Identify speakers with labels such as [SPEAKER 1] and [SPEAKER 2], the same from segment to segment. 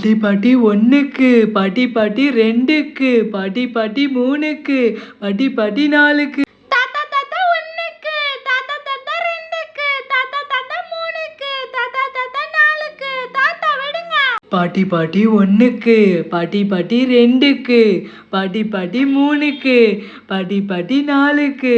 [SPEAKER 1] பாட்டி பாட்டி ஒன்றுக்கு, பாட்டி பாட்டி ரெண்டுக்கு, பாட்டி பாட்டி மூணுக்கு, பாட்டி பாட்டி நாலுக்கு.
[SPEAKER 2] தாத்தா தாத்தா ஒன்றுக்கு, தாத்தா தாத்தா ரெண்டுக்கு, தாத்தா தாத்தா மூணுக்கு, தாத்தா தாத்தா நாலுக்கு. தாத்தா விடுங்க.
[SPEAKER 1] பாட்டி பாட்டி ஒன்றுக்கு, பாட்டி பாட்டி ரெண்டுக்கு, பாட்டி பாட்டி மூணுக்கு, பாட்டி பாட்டி நாலுக்கு,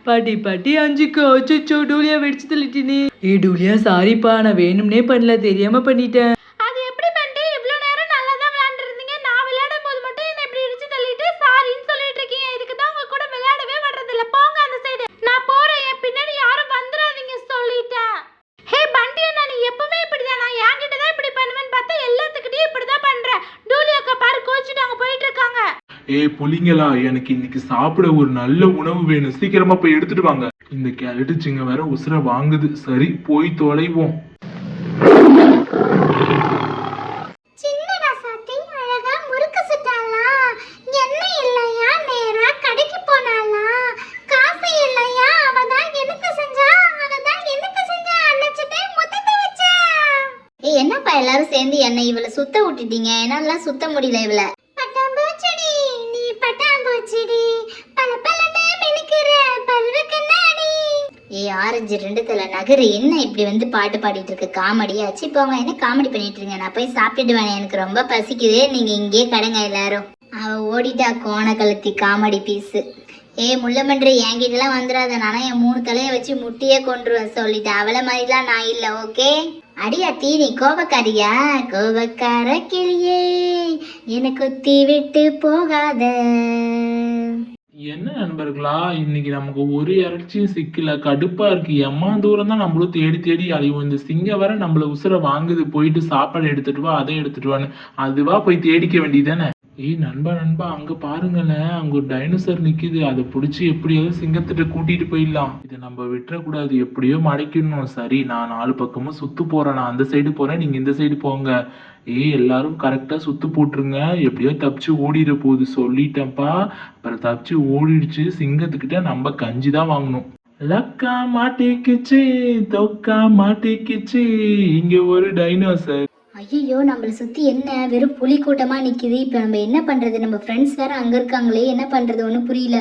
[SPEAKER 1] பாட்டி பாட்டி அஞ்சுக்கு. அச்சோ டூலியா வெடிச்சு தள்ளிட்டினே. டூலியா சாரிப்பா, நான் வேணும்னே பண்ணல, தெரியாம பண்ணிட்டேன்.
[SPEAKER 2] அது எப்படி பண்ணிட்டு இவ்வளோ நேரம் நல்லா தான் விளையாண்டுருந்தீங்க. நான் விளையாடும் போது மட்டும் என்ன இப்படி இடிச்சு தள்ளிட்டு சாரின்னு சொல்லிட்டு இருக்கீங்க. இதுக்கு தான் உங்க கூட விளையாடவே வர்றதில்ல. போங்க அந்த சைடு. நான் போறேன். என் பின்னாடி யாரும் வந்துடாதீங்க சொல்லிட்டேன். ஹே பண்டி அண்ணா, நீ எப்பவுமே இப்படிதான். நான் என்கிட்ட தான் இப்படி பண்ணுவேன்னு பார்த்தா எல்லாத்துக்கிட்டையும் இப்படிதான் பண்றேன். டூலி அக்கா பாரு கோச்சிட்டு அவங்க போயிட்டு இருக்காங்க.
[SPEAKER 3] புள்ளிங்களா, எனக்கு இன்னைக்கு சாப்பிட ஒரு நல்ல உணவு வேணும். சீக்கிரமா போய் எடுத்துட்டு வாங்க. இந்த கேரட்டு சிங்க வேற உசுர வாங்குது. சரி போய் தொலைவோம்.
[SPEAKER 2] சின்னடா சாத்தி அழகா முறுக்கு சுட்டாளா? எண்ணெய் இல்லையா நேரா கடைக்கு போனாளா? காசு இல்லையா அவதான் எனக்கு செஞ்சா, அவதான் எனக்கு செஞ்சா அண்ணச்சிட்டே முத்தத்தை வச்சா. என்னப்பா எல்லாரும் சேர்ந்து என்ன இவளை சுத்த விட்டுட்டீங்க? என்னால சுத்த முடியல இவளை. பட்டாம்பூச்சடி நீ பட்டாம்பூச்சடி பல பலனே மினுக்குற பல்வ கண்ணாடி. ஆரஞ்சு ரெண்டு தலை நகரு என்ன இப்படி வந்து பாட்டு பாடிட்டு இருக்கு? காமெடி ஆச்சு. இப்போ அவங்க என்ன காமெடி பண்ணிட்டு இருங்க. நான் போய் சாப்பிட்டுடுவேன், எனக்கு ரொம்ப பசிக்குது. நீங்க இங்கே கடங்க எல்லாரும். அவ ஓடிட்டா கோண கழுத்தி காமெடி பீஸு. முள்ளமன்று என்கிட்டலாம் வந்துடாத. நானா என் 3 தலையை வச்சு முட்டியே கொண்டுருவேன் சொல்லிட்டேன். அவளை மாதிரிலாம் நான் இல்லை. ஓகே அடியா தீனி கோபக்காரியா? கோபக்கார கிளியே எனக்கு தீ விட்டு போகாத.
[SPEAKER 3] என்ன நண்பர்களா, இன்னைக்கு நமக்கு ஒரு இறைச்சியும் சிக்கல. கடுப்பா இருக்கு. எம்மா தூரம் தான் நம்மளும் தேடி தேடி அழிவோம். இந்த சிங்க வர நம்மள உசுர வாங்குது. போயிட்டு சாப்பாடு எடுத்துட்டு வா, அதை எடுத்துட்டு வான்னு. அதுவா போய் தேடிக்க வேண்டியதானே. நண்பா அங்க பாருங்களேன், அங்க ஒரு டைனோசர் நிக்குது. அதை பிடிச்சி எப்படியாவது சிங்கத்திட்ட கூட்டிட்டு போயிடலாம். இதை நம்ம விட்டுறக்கூடாது, எப்படியோ மடக்கிடணும். சரி, நான் 4 பக்கமும் சுத்து போறேன். நான் அந்த சைடு போறேன், நீங்க இந்த சைடு போங்க. எல்லாரும் கரெக்டா சுத்து போட்டுருங்க. எப்படியோ தப்பிச்சு ஓடிட போகுது சொல்லிட்டேன்ப்பா. அப்புறம் தப்பிச்சு ஓடிடுச்சு. சிங்கத்துக்கிட்ட நம்ம கஞ்சி தான் வாங்கணும். லக்கா மாட்டிக்கிச்சு, தொக்கா மாட்டிக்கிச்சு, இங்க ஒரு டைனோசர்.
[SPEAKER 2] ஐயோ நம்மளை சுற்றி என்ன வெறும் புலி கூட்டமாக நிற்கிது. இப்போ நம்ம என்ன பண்ணுறது? நம்ம ஃப்ரெண்ட்ஸ் வேறு அங்கே இருக்காங்களே, என்ன பண்ணுறது ஒன்றும் புரியல.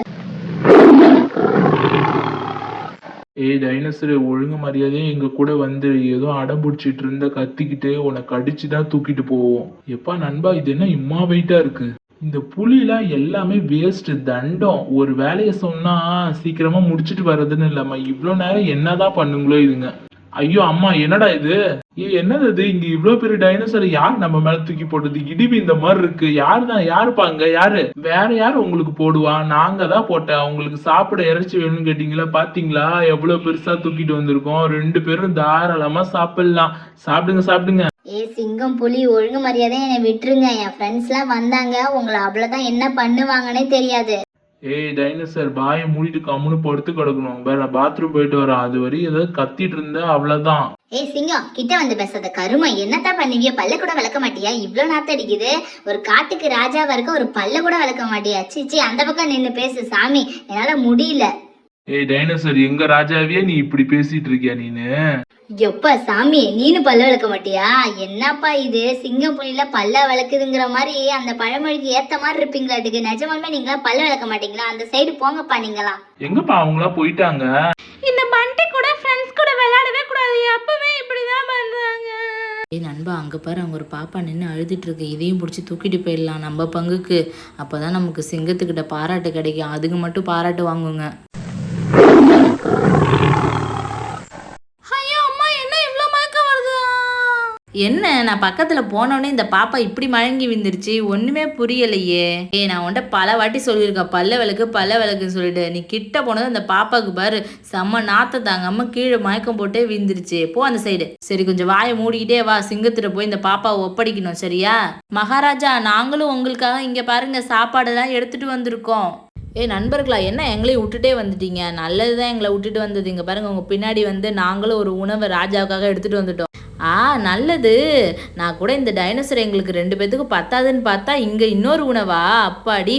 [SPEAKER 3] டைனோசர், ஒழுங்கு மரியாதையே எங்க கூட வந்து ஏதோ அடம் பிடிச்சிட்டு இருந்த கத்திக்கிட்டு உன்னை கடிச்சுதான் தூக்கிட்டு போவோம். எப்பா நண்பா, இது என்ன இம்மா வெயிட்டா இருக்கு? இந்த புலிலாம் எல்லாமே வேஸ்ட், தண்டம். ஒரு வேலையை சொன்னா சீக்கிரமா முடிச்சுட்டு வர்றதுன்னு இல்லாம இவ்வளோ நேரம் என்னதான் பண்ணுங்களோ இதுங்க. ஐயோ அம்மா, என்னடா இது? என்னது இது? இங்க இவ்வளவு பெரிய டைனோசர் யார் நம்ம மேல தூக்கி போட்டது? இடிவி இந்த மாதிரி இருக்கு. யாருப்பாங்க? யாரு? வேற யாரு உங்களுக்கு போடுவா? நாங்க தான் போட்டேன். உங்களுக்கு சாப்பிட இறைச்சி வேணும்னு கேட்டீங்களா? பாத்தீங்களா எவ்வளவு பெருசா தூக்கிட்டு வந்திருக்கோம். 2 பேரும் தாராளமா சாப்பிடலாம். சாப்பிடுங்க.
[SPEAKER 2] சிங்கம் புலி ஒழுங்கு மரியாதை என்னை விட்டுருங்க. என் ஃப்ரெண்ட்ஸ்லாம் வந்தாங்க, உங்களை அவ்வளோதான் என்ன பண்ணுவாங்கன்னே தெரியாது.
[SPEAKER 3] டைனோசர், பாயை மூடிட்டு கம்முன்னு படுத்து கிடக்கணும். வேற பாத்ரூம் போயிட்டு வரேன். அது வரை ஏதாவது கத்திட்டு இருந்தா அவ்வளவுதான்.
[SPEAKER 2] சிங்கம் கிட்ட வந்து பேசாத கருமை. என்னத்தான் பண்ணுவியோ? பல்ல கூட விளக்க மாட்டியா? இவ்வளோ நாத்த அடிக்குது. ஒரு காட்டுக்கு ராஜாவா இருக்க ஒரு பல்ல கூட விளக்க மாட்டியா? சிச்சி அந்த பக்கம் நின்று பேசு சாமி, என்னால முடியல.
[SPEAKER 3] டைனோசர், எங்க ராஜாவே நீ இப்படி பேசிட்டு இருக்கியா நீனு?
[SPEAKER 2] எப்ப சாமி, நீனு பல்ல விளக்க மாட்டியா? என்னப்பா இது? சிங்கம் புலியில பல்ல விளக்குதுங்கிற மாதிரி அந்த பழமொழிக்கு ஏத்த மாதிரி இருப்பீங்களாட்டுக்கு. நிஜமாலுமே நீங்களா பல்ல விளக்க மாட்டீங்களா? அந்த சைடு போங்கப்பா. நீங்களா
[SPEAKER 3] எங்கப்பா? அவங்களா போயிட்டாங்க.
[SPEAKER 2] இந்த பண்டி கூட ஃப்ரெண்ட்ஸ் கூட விளையாடவே கூடாது. எப்பவுமே இப்படிதான் பண்றாங்க.
[SPEAKER 4] நண்பா அங்கே பாரு, அவங்க ஒரு பாப்பா நின்று அழுதுட்டு இருக்கு. இதையும் பிடிச்சி தூக்கிட்டு போயிடலாம் நம்ம பங்குக்கு. அப்போதான் நமக்கு சிங்கத்துக்கிட்ட பாராட்டு கிடைக்கும். அதுக்கு மட்டும் பாராட்டு வாங்குங்க. என்ன, நான் பக்கத்தில் போனோடனே இந்த பாப்பா இப்படி மயங்கி விழுந்துருச்சு? ஒன்றுமே புரியலையே. நான் உன்ட்ட பல வாட்டி சொல்லியிருக்கேன் பல்ல விளக்குன்னு சொல்லிட்டு. நீ கிட்ட போனது அந்த பாப்பாவுக்கு பாரு செம்ம நாத்த தாங்காம கீழே மயக்கம் போட்டே விழுந்துருச்சு. போ அந்த சைடு. சரி, கொஞ்சம் வாயை மூடிக்கிட்டே வா. சிங்கத்திட்ட போய் இந்த பாப்பாவை ஒப்படைக்கணும், சரியா? மகாராஜா, நாங்களும் உங்களுக்காக இங்கே பாருங்க சாப்பாடெல்லாம் எடுத்துட்டு வந்திருக்கோம். நண்பர்களா, என்ன எங்களையும் விட்டுட்டே வந்துட்டீங்க? நல்லது தான் எங்களை விட்டுட்டு வந்தது. இங்கே பாருங்க, உங்கள் பின்னாடி வந்து நாங்களும் ஒரு உணவை ராஜாவுக்காக எடுத்துகிட்டு வந்துட்டோம். நல்லது. நான் கூட இந்த டைனோசர் எங்களுக்கு 2 பேத்துக்கு பத்தாதுன்னு பார்த்தா இங்கே இன்னொரு உணவா? அப்பாடி.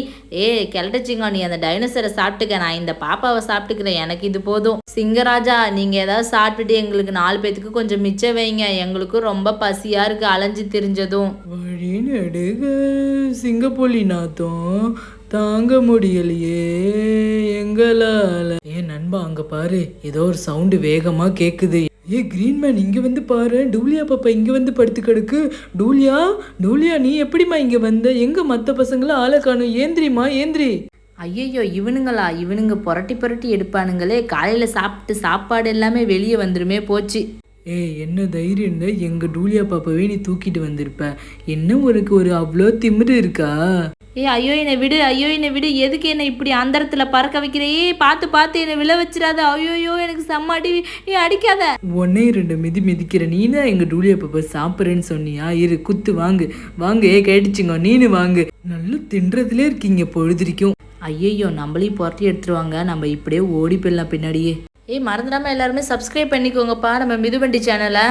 [SPEAKER 4] கிளட்டச்சிங்க, நீ அந்த டைனோசரை சாப்பிட்டுக்க, நான் இந்த பாப்பாவை சாப்பிட்டுக்கிறேன், எனக்கு இது போதும். சிங்கராஜா, நீங்கள் ஏதாவது சாப்பிட்டுட்டு எங்களுக்கு 4 பேத்துக்கு கொஞ்சம் மிச்சம் வைங்க, எங்களுக்கும் ரொம்ப பசியாக இருக்குது அலைஞ்சு திரிஞ்சதும்.
[SPEAKER 1] வழி நடுக சிங்கப்புலி நாத்தம் தாங்க முடியலையே எங்களால. நண்பா, அங்க பாரு, ஏதோ ஒரு சவுண்டு வேகமா கேக்குது. கிரீன்மேன், இங்க வந்து பாரு, டூலியா பாப்பா இங்க வந்து படுத்து கிடக்கு. டூலியா, டூலியா, நீ எப்படிமா இங்க வந்த? எங்க மத்த பசங்களும் ஆளை காணும். ஏந்திரிமா, ஏந்திரி.
[SPEAKER 4] ஐயையோ, இவனுங்க புரட்டி புரட்டி எடுப்பானுங்களே. காலையில் சாப்பிட்டு சாப்பாடு எல்லாமே வெளியே வந்துருமே போச்சு.
[SPEAKER 1] என்ன தைரியம் இருந்தா எங்க டூலியா பாப்பாவே நீ தூக்கிட்டு வந்திருப்ப. என்ன உனக்கு ஒரு அவ்வளோ திமிரு இருக்கா?
[SPEAKER 4] ஐயோ என்னை விடு, எதுக்கு என்னை இப்படி அந்தரத்தில் பறக்க வைக்கிற? பார்த்து என்னை விழ வச்சிடாத. ஐயோயோ, எனக்கு செம்ம அடி. அடிக்காத.
[SPEAKER 1] 1 2 மிதிக்கிற. நீ தான் எங்க டூலியா பாப்பா சாப்பிட்றேன்னு சொன்னியா? இரு, குத்து வாங்க. கேட்டுச்சுங்க, நீனு வாங்கு. நல்லா தின்றதுலே இருக்கீங்க பொழுதுரிக்கும்.
[SPEAKER 4] ஐயையோ, நம்மளையும் புரட்டி எடுத்துருவாங்க. நம்ம இப்படியே ஓடி போயிடலாம் பின்னாடியே. மறந்துடாமல் எல்லாருமே சப்ஸ்கிரைப் பண்ணிக்கோங்கப்பா நம்ம மிதுவண்டி சேனலை.